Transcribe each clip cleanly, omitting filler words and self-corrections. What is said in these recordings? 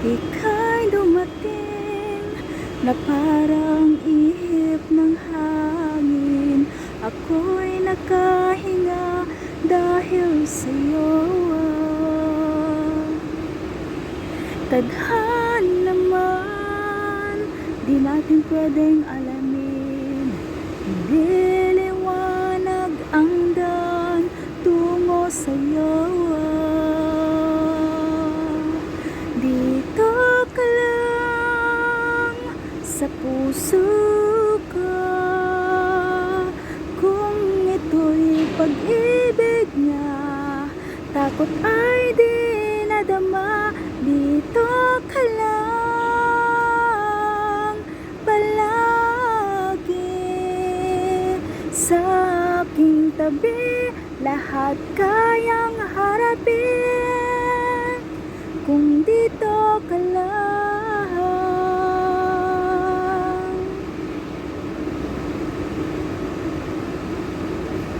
Ika'y dumating na parang ihip ng hangin. Ako'y nakahinga dahil sa'yo. Tadhana naman, di natin pwedeng alamin. Hindi liwanag ang daan tungo sa'yo. Dito ka lang sa puso ko, kung ito'y pag-ibig niya, takot ay di nadama. Dito ka lang palagi sa aking tabi, lahat kayang harapin kung dito ka lang.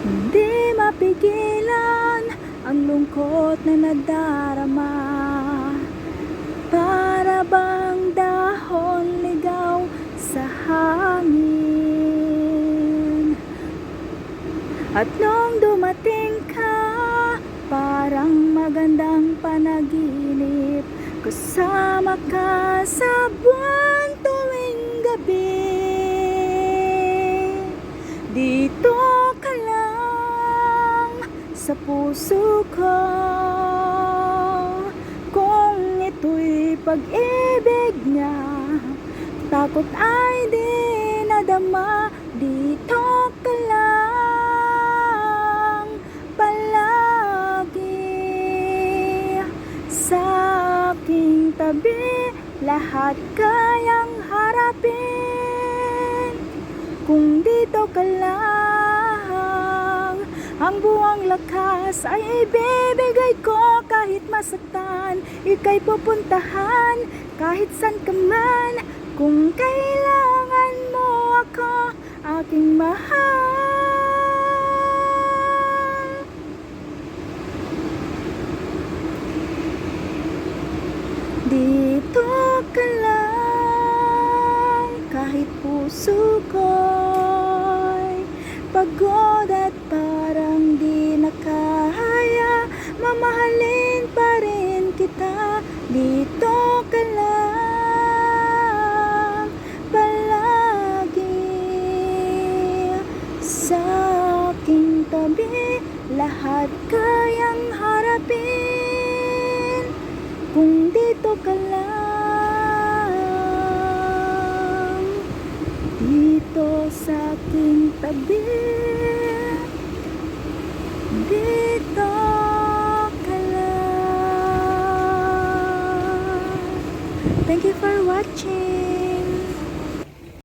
Hindi mapigilan ang lungkot na nadarama, para bang dahon ligaw sa hangin. At nung dumating ka, parang magandang panaginip, kasama ka sa buwan tuwing gabi. Dito ka lang sa puso ko, kung ito'y pag-ibig niya, takot ay di nadama. Dito ka lang palagi sa aking tabi, lahat kayang harapin kung dito ka lang. Ang buwang lakas ay ibibigay ko kahit masaktan. Ika'y pupuntahan kahit san ka man, kung kailangan mo ako, aking mahal. Dito ka lang kahit puso ko'y pagod at parang di nakaya, mamahalin pa rin kita. Dito ka lang palagi sa aking tabi, lahat kayang harapin kung dito ka lang. Dito sa aking tabi, dito ka lang. Thank you for watching.